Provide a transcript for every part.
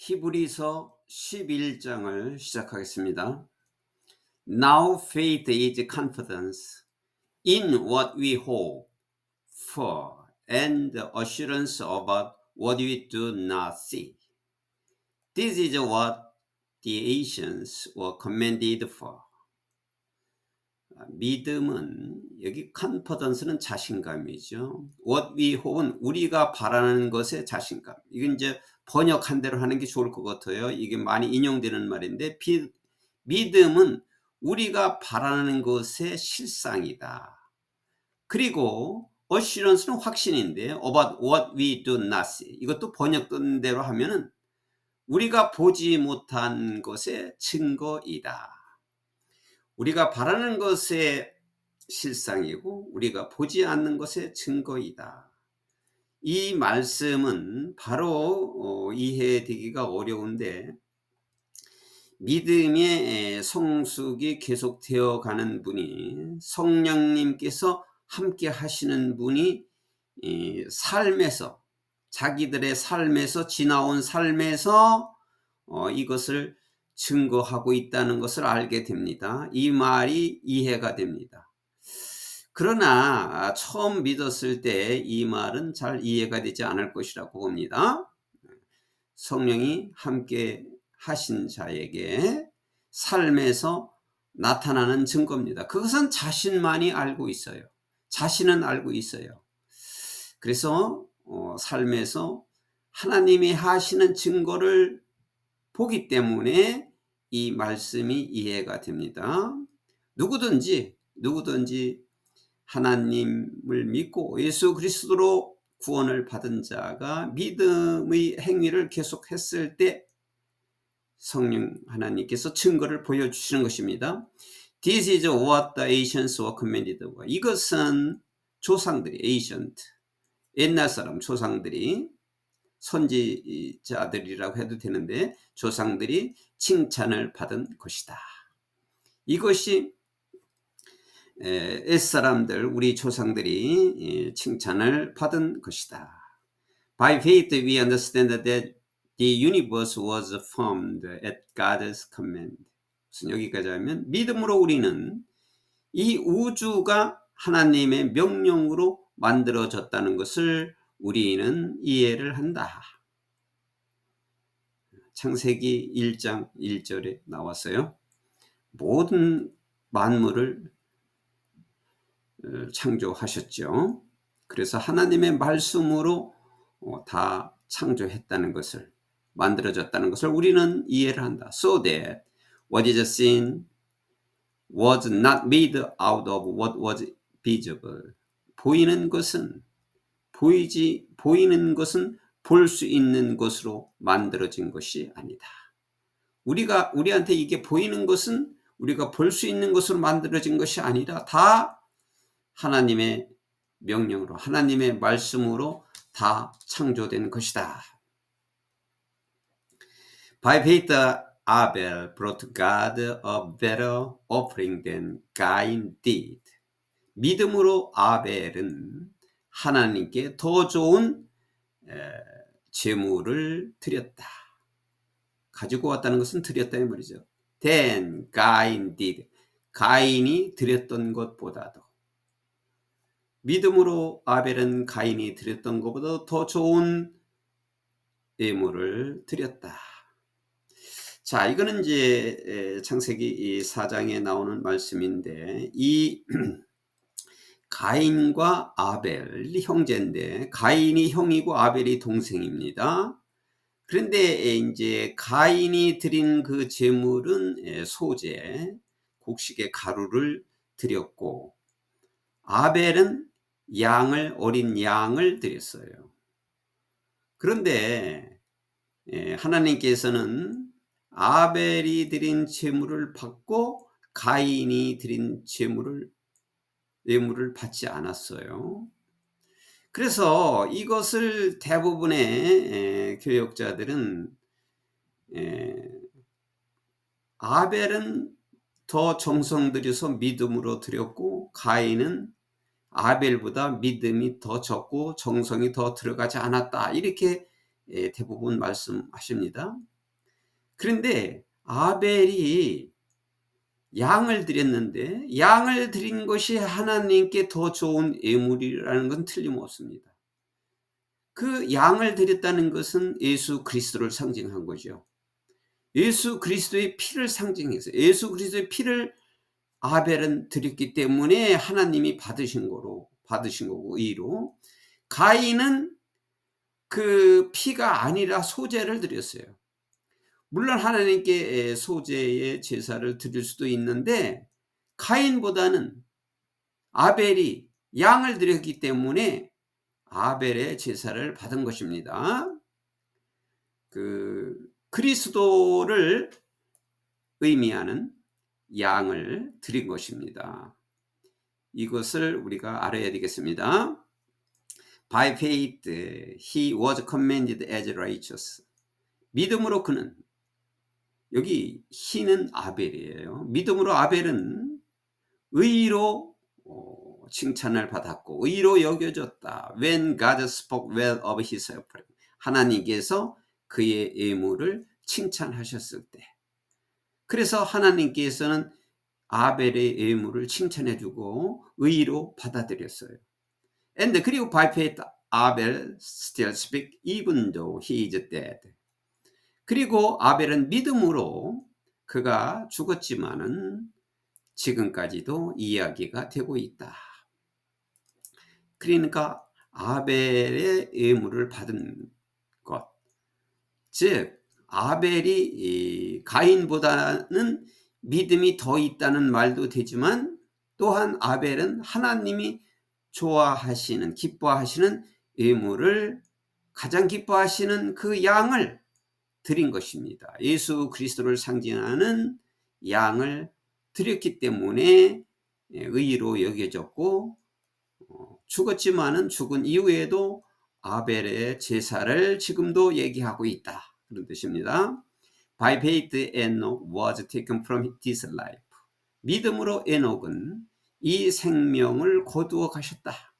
히브리서 11장을 시작하겠습니다. Now faith is confidence in what we hope for and the assurance about what we do not see. This is what the ancients were commended for. 믿음은 여기 confidence는 자신감이죠. What we hope은 우리가 바라는 것에 자신감. 이건 이제 번역한 대로 하는 게 좋을 것 같아요. 이게 많이 인용되는 말인데 믿음은 우리가 바라는 것의 실상이다. 그리고 assurance는 확신인데 about what we do not see. 이것도 번역된 대로 하면은 우리가 보지 못한 것의 증거이다. 우리가 바라는 것의 실상이고 우리가 보지 않는 것의 증거이다. 이 말씀은 바로 이해되기가 어려운데 믿음의 성숙이 계속되어 가는 분이 성령님께서 함께 하시는 분이 삶에서 자기들의 삶에서 지나온 삶에서 이것을 증거하고 있다는 것을 알게 됩니다. 이 말이 이해가 됩니다. 그러나 처음 믿었을 때 이 말은 잘 이해가 되지 않을 것이라고 봅니다. 성령이 함께 하신 자에게 삶에서 나타나는 증거입니다. 그것은 자신만이 알고 있어요. 자신은 알고 있어요. 그래서 삶에서 하나님이 하시는 증거를 보기 때문에 이 말씀이 이해가 됩니다. 누구든지 하나님을 믿고 예수 그리스도로 구원을 받은 자가 믿음의 행위를 계속했을 때 성령 하나님께서 증거를 보여주시는 것입니다. This is what the ancients were commended for. 이것은 조상들이 ancient 옛날 사람 조상들이 선지자들이라고 해도 되는데 조상들이 칭찬을 받은 것이다. 이것이 옛사람들 우리 조상들이 칭찬을 받은 것이다. By faith we understand that the universe was formed at God's command. 무슨 여기까지 하면 믿음으로 우리는 이 우주가 하나님의 명령으로 만들어졌다는 것을 우리는 이해를 한다. 창세기 1장 1절에 나왔어요. 모든 만물을 창조하셨죠. 그래서 하나님의 말씀으로 다 창조했다는 것을 만들어졌다는 것을 우리는 이해를 한다. So that what is seen was not made out of what was visible. 보이는 것은 볼 수 있는 것으로 만들어진 것이 아니다. 우리한테 이게 보이는 것은 우리가 볼 수 있는 것으로 만들어진 것이 아니라 다 하나님의 명령으로 하나님의 말씀으로 다 창조된 것이다. By faith Abel brought God a better offering than Cain did. 믿음으로 아벨은 하나님께 더 좋은 제물을 드렸다. 가지고 왔다는 것은 드렸다는 말이죠. Then Cain did. 가인이 드렸던 것보다도 믿음으로 아벨은 가인이 드렸던 것보다 더 좋은 예물을 드렸다. 자, 이거는 이제 창세기 4장에 나오는 말씀인데 이 가인과 아벨이 형제인데 가인이 형이고 아벨이 동생입니다. 그런데 이제 가인이 드린 그 제물은 소재, 곡식의 가루를 드렸고 아벨은 어린 양을 드렸어요. 그런데 하나님께서는 아벨이 드린 제물을 받고 가인이 드린 예물을 받지 않았어요. 그래서 이것을 대부분의 교역자들은 아벨은 더 정성 들여서 믿음으로 드렸고 가인은 아벨보다 믿음이 더 적고 정성이 더 들어가지 않았다. 이렇게 대부분 말씀하십니다. 그런데 아벨이 양을 드렸는데 양을 드린 것이 하나님께 더 좋은 예물이라는 건 틀림없습니다. 그 양을 드렸다는 것은 예수 그리스도를 상징한 거죠. 예수 그리스도의 피를 상징해서 예수 그리스도의 피를 아벨은 드렸기 때문에 하나님이 받으신 거고 의로. 가인은 그 피가 아니라 소제를 드렸어요. 물론 하나님께 소제의 제사를 드릴 수도 있는데 가인보다는 아벨이 양을 드렸기 때문에 아벨의 제사를 받은 것입니다. 그 그리스도를 의미하는 양을 드린 것입니다. 이것을 우리가 알아야 되겠습니다. By faith he was commended as righteous. 믿음으로 그는, 여기 he는 아벨이에요. 믿음으로 아벨은 의로 칭찬을 받았고 의로 여겨졌다. When God spoke well of his offering. 하나님께서 그의 예물을 칭찬하셨을 때. 그래서 하나님께서는 아벨의 예물을 칭찬해 주고 의로 받아들였어요. And 그리고 by faith Abel still speak even though he is dead. 그리고 아벨은 믿음으로 그가 죽었지만은 지금까지도 이야기가 되고 있다. 그러니까 아벨의 예물을 받은 것, 즉 아벨이 가인보다는 믿음이 더 있다는 말도 되지만 또한 아벨은 하나님이 좋아하시는 기뻐하시는 예물을 가장 기뻐하시는 그 양을 드린 것입니다. 예수 그리스도를 상징하는 양을 드렸기 때문에 의로 여겨졌고 죽었지만은 죽은 이후에도 아벨의 제사를 지금도 얘기하고 있다. 그런 뜻입니다. By faith Enoch was taken from this life. 믿음으로 에녹은 이 생명을 거두어 가셨다.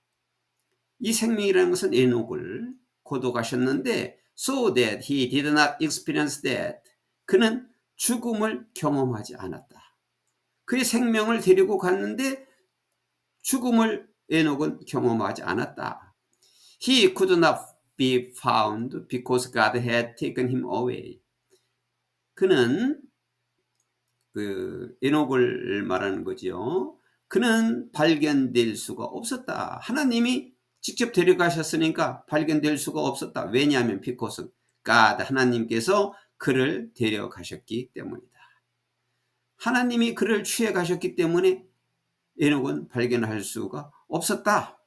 이 생명이라는 것은 에녹을 거두어 가셨는데 so that he did not experience death. 그는 죽음을 경험하지 않았다. 그의 생명을 데리고 갔는데 죽음을 에녹은 경험하지 않았다. He could not be found because God had taken him away. 그는 그 에녹을 말하는 거죠. 그는 발견될 수가 없었다. 하나님이 직접 데려가셨으니까 발견될 수가 없었다. 왜냐하면 because God, 하나님께서 그를 데려가셨기 때문이다. 하나님이 그를 취해 가셨기 때문에 에녹은 발견할 수가 없었다.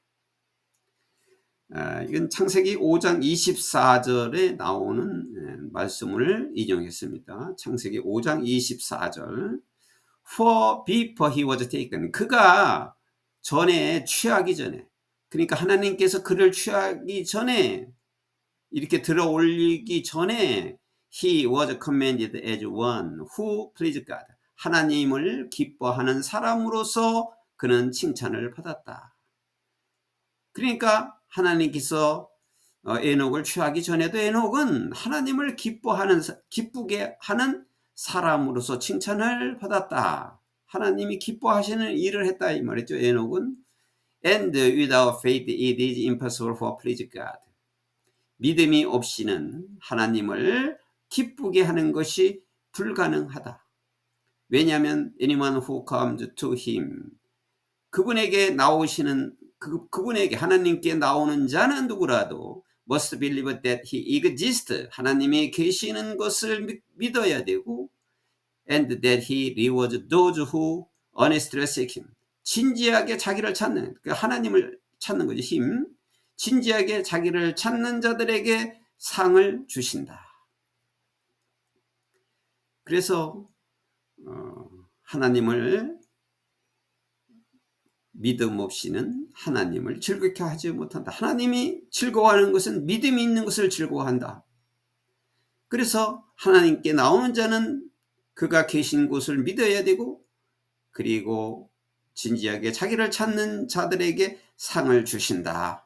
이건 창세기 5장 24절에 나오는 말씀을 인용했습니다. 창세기 5장 24절. For before he was taken. 그가 전에 취하기 전에, 그러니까 하나님께서 그를 취하기 전에, 이렇게 들어 올리기 전에 he was commended as one who pleased God. 하나님을 기뻐하는 사람으로서 그는 칭찬을 받았다. 그러니까 하나님께서 에녹을 취하기 전에도 에녹은 하나님을 기쁘게 하는 사람으로서 칭찬을 받았다. 하나님이 기뻐하시는 일을 했다 이 말이죠. 에녹은 And without faith it is impossible for please God. 믿음이 없이는 하나님을 기쁘게 하는 것이 불가능하다. 왜냐하면 anyone who comes to him, 그분에게 나오시는 그분에게 하나님께 나오는 자는 누구라도 must believe that he exists. 하나님이 계시는 것을 믿어야 되고 and that he rewards those who honestly seek him. 진지하게 자기를 찾는, 하나님을 찾는 거죠. 힘. 진지하게 자기를 찾는 자들에게 상을 주신다. 그래서 하나님을 믿음 없이는 하나님을 즐겁게 하지 못한다. 하나님이 즐거워하는 것은 믿음이 있는 것을 즐거워한다. 그래서 하나님께 나오는 자는 그가 계신 곳을 믿어야 되고 그리고 진지하게 자기를 찾는 자들에게 상을 주신다.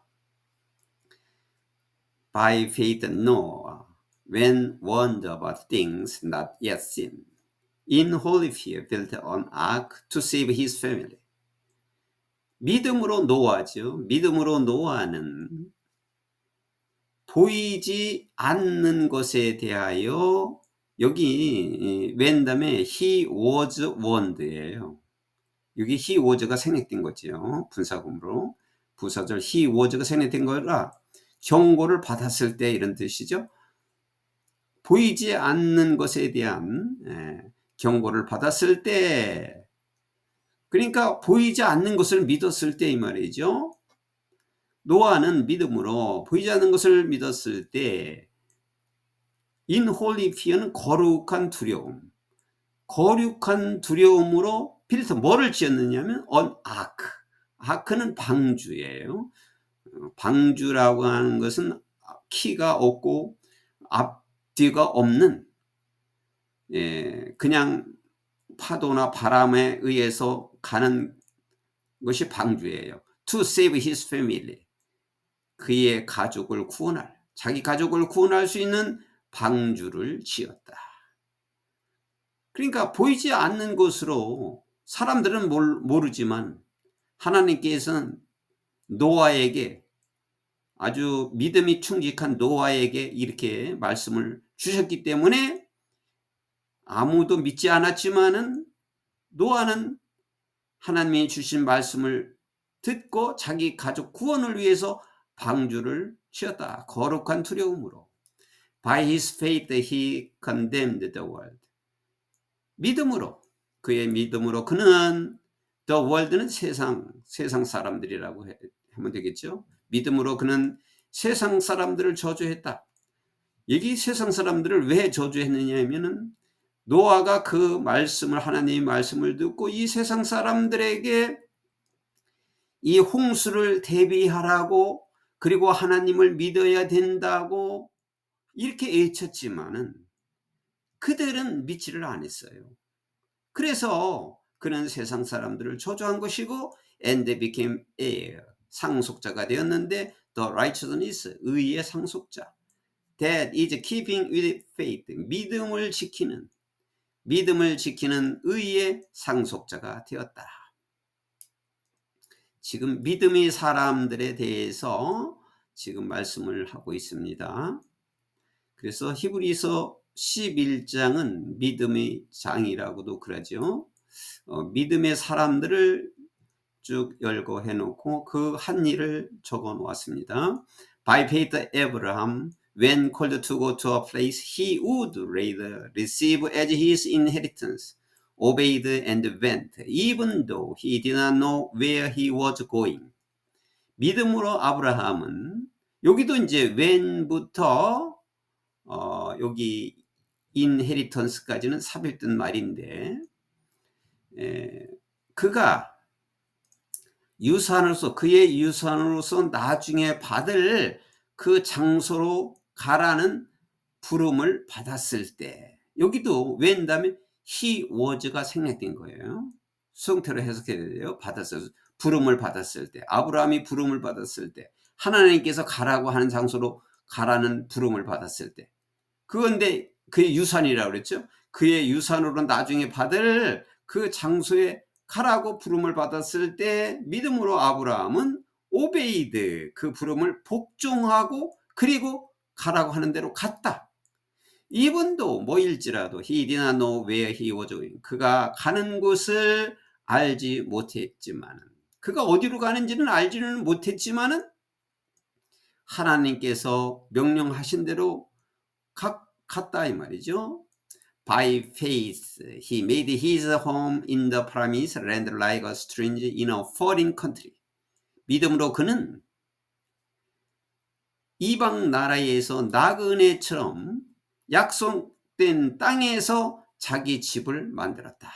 By faith Noah when warned about things not yet seen. In holy fear built an ark to save his family. 믿음으로 노아죠. 믿음으로 노아는 보이지 않는 것에 대하여 여기 when 다음에 he was warned예요. 여기 he was가 생략된 거죠. 분사구문으로. 부사절 he was가 생략된 거라 경고를 받았을 때 이런 뜻이죠. 보이지 않는 것에 대한 경고를 받았을 때, 그러니까 보이지 않는 것을 믿었을 때 이 말이죠. 노아는 믿음으로 보이지 않는 것을 믿었을 때 in holy fear는 거룩한 두려움, 거룩한 두려움으로 빌트 뭐를 지었느냐면 on ark. 아크는 방주예요. 방주라고 하는 것은 키가 없고 앞뒤가 없는 그냥 파도나 바람에 의해서 가는 것이 방주예요. To save his family. 그의 가족을 구원할, 자기 가족을 구원할 수 있는 방주를 지었다. 그러니까 보이지 않는 것으로 사람들은 모르지만 하나님께서는 노아에게, 아주 믿음이 충직한 노아에게 이렇게 말씀을 주셨기 때문에 아무도 믿지 않았지만은 노아는 하나님이 주신 말씀을 듣고 자기 가족 구원을 위해서 방주를 지었다. 거룩한 두려움으로. By his faith he condemned the world. 믿음으로, 그의 믿음으로 그는 the world는 세상 사람들이라고 하면 되겠죠. 믿음으로 그는 세상 사람들을 저주했다. 여기 세상 사람들을 왜 저주했느냐 하면은 노아가 그 말씀을, 하나님의 말씀을 듣고 이 세상 사람들에게 이 홍수를 대비하라고, 그리고 하나님을 믿어야 된다고 이렇게 외쳤지만은 그들은 믿지를 않았어요. 그래서 그는 세상 사람들을 저주한 것이고 and they became heir, 상속자가 되었는데 the righteousness, 의의 상속자, that is keeping with faith, 믿음을 지키는 의의 상속자가 되었다. 지금 믿음의 사람들에 대해서 지금 말씀을 하고 있습니다. 그래서 히브리서 11장은 믿음의 장이라고도 그러죠. 믿음의 사람들을 쭉 열거 해놓고 그 한 일을 적어 놓았습니다. By faith Abraham, when called to go to a place he would rather receive as his inheritance, obeyed and went, even though he did not know where he was going. 믿음으로 아브라함은, 여기도 이제 when부터 여기 inheritance까지는 삽입된 말인데, 그가 유산으로서, 그의 유산으로서 나중에 받을 그 장소로 가라는 부름을 받았을 때, 여기도 when 다음에 he was가 생략된 거예요. 수동태로 해석해야 돼요. 받았을, 부름을 받았을 때, 아브라함이 부름을 받았을 때, 하나님께서 가라고 하는 장소로 가라는 부름을 받았을 때, 그건데 그의 유산이라고 그랬죠. 그의 유산으로 나중에 받을 그 장소에 가라고 부름을 받았을 때 믿음으로 아브라함은 오베이드, 그 부름을 복종하고 그리고 가라고 하는 대로 갔다. 이분도 뭐일지라도 he did not know where he was going, 그가 가는 곳을 알지 못했지만은, 그가 어디로 가는지는 알지는 못했지만은 하나님께서 명령하신 대로 갔다 이 말이죠. By faith he made his home in the promised land like a stranger in a foreign country. 믿음으로 그는 이방 나라에서 나그네처럼 약속된 땅에서 자기 집을 만들었다.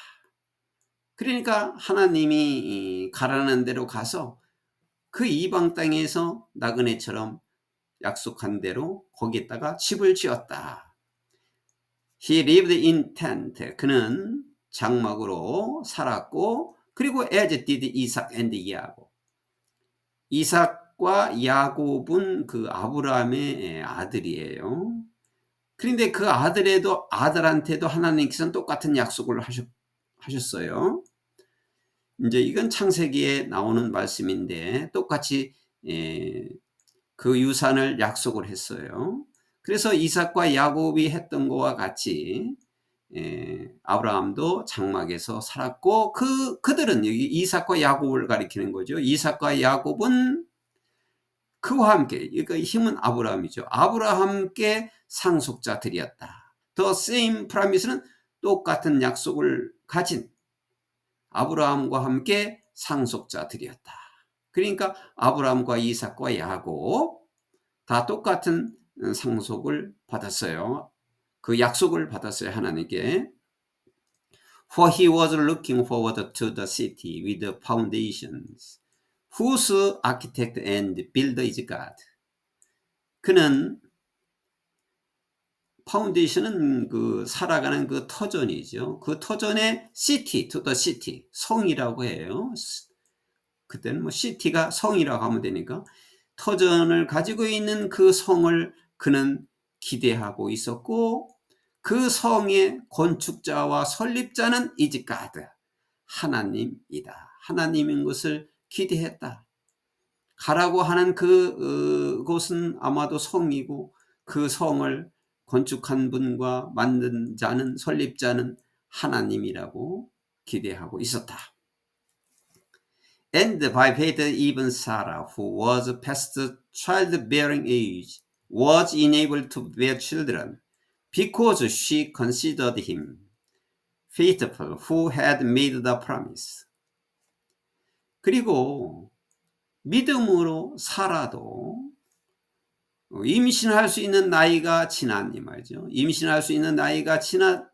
그러니까 하나님이 가라는 대로 가서 그 이방 땅에서 나그네처럼 약속한 대로 거기에다가 집을 지었다. He lived in tent. 그는 장막으로 살았고, 그리고 as did Isaac and Jacob. 이삭과 야곱은 그 아브라함의 아들이에요. 그런데 그 아들한테도 하나님께서는 똑같은 약속을 하셨어요. 이제 이건 창세기에 나오는 말씀인데 똑같이 그 유산을 약속을 했어요. 그래서 이삭과 야곱이 했던 것과 같이 아브라함도 장막에서 살았고 그들은 여기 이삭과 야곱을 가리키는 거죠. 이삭과 야곱은 그와 함께, 그러니까 힘은 아브라함이죠. 아브라함께 상속자들이었다. The same promise는 똑같은 약속을 가진 아브라함과 함께 상속자들이었다. 그러니까 아브라함과 이삭과 야곱 다 똑같은 상속을 받았어요. 그 약속을 받았어요, 하나님께. For he was looking forward to the city with the foundations, whose architect and builder is God. 그는 파운데이션은 그 살아가는 그 터전이죠. 그 터전의 city, to the city, 성이라고 해요. 그때는 뭐 city가 성이라고 하면 되니까 터전을 가지고 있는 그 성을 그는 기대하고 있었고, 그 성의 건축자와 설립자는 is God, 하나님이다. 하나님인 것을 기대했다. 가라고 하는 그곳은 아마도 성이고 그 성을 건축한 분과 만든 자는, 설립자는 하나님이라고 기대하고 있었다. And by faith even Sarah, who was past childbearing age, was enabled to bear children, because she considered him faithful who had made the promise. 그리고 믿음으로 살아도 임신할 수 있는 나이가 지난 이 말이죠. 임신할 수 있는 나이가 지난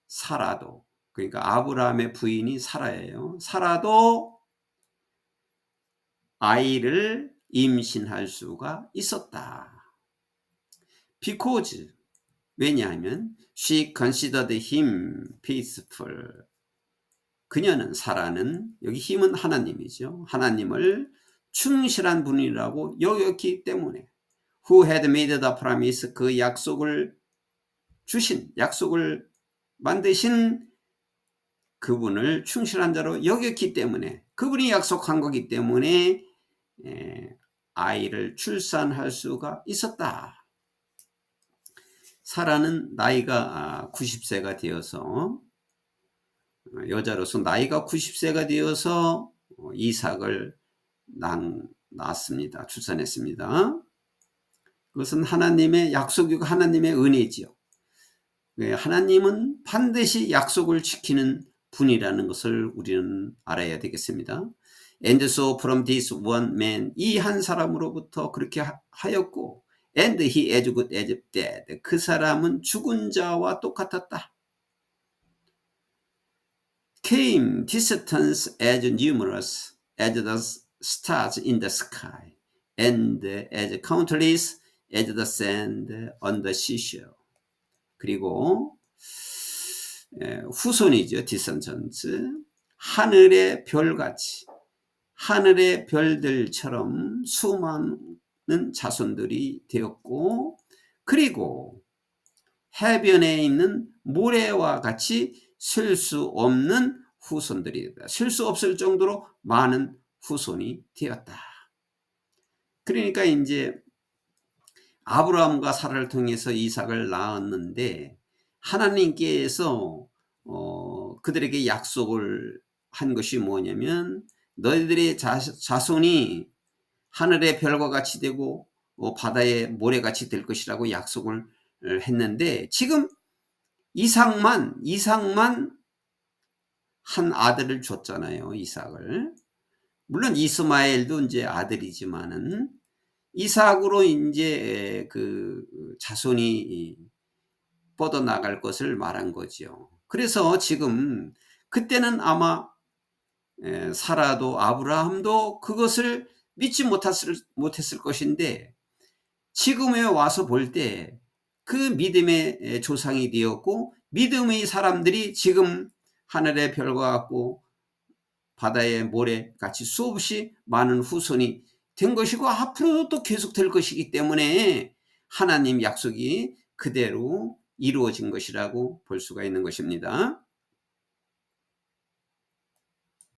사라도, 그러니까 아브라함의 부인이 사라예요. 사라도 아이를 임신할 수가 있었다. Because, 왜냐하면 she considered him faithful. 그녀는, 사라는, 여기 힘은 하나님이죠. 하나님을 충실한 분이라고 여겼기 때문에, who had made the promise, 그 약속을 주신, 약속을 만드신 그분을 충실한 자로 여겼기 때문에, 그분이 약속한 거기 때문에 아이를 출산할 수가 있었다. 사라는 나이가 90세가 되어서, 여자로서 나이가 90세가 되어서 이삭을 낳았습니다. 출산했습니다. 그것은 하나님의 약속이고 하나님의 은혜지요. 하나님은 반드시 약속을 지키는 분이라는 것을 우리는 알아야 되겠습니다. And so from this one man, 이 한 사람으로부터 그렇게 하였고, and he as good as dead, 그 사람은 죽은 자와 똑같았다. Came descendants as numerous as the stars in the sky, and as countless as the sand on the seashore. 그리고 후손이죠. descendants. 하늘의 별같이, 하늘의 별들처럼 수많은 자손들이 되었고, 그리고 해변에 있는 모래와 같이 셀 수 없는 후손들이다. 셀 수 없을 정도로 많은 후손이 되었다. 그러니까 이제 아브라함과 사라를 통해서 이삭을 낳았는데, 하나님께서 그들에게 약속을 한 것이 뭐냐면, 너희들의 자손이 하늘의 별과 같이 되고 바다의 모래같이 될 것이라고 약속을 했는데, 지금 이삭만 한 아들을 줬잖아요. 이삭을. 물론 이스마엘도 이제 아들이지만은 이삭으로 이제 그 자손이 뻗어나갈 것을 말한 거죠. 그래서 지금 그때는 아마 사라도 아브라함도 그것을 믿지 못했을 것인데, 지금에 와서 볼 때 그 믿음의 조상이 되었고, 믿음의 사람들이 지금 하늘의 별과 같고 바다의 모래같이 수없이 많은 후손이 된 것이고, 앞으로도 또 계속 될 것이기 때문에 하나님 약속이 그대로 이루어진 것이라고 볼 수가 있는 것입니다.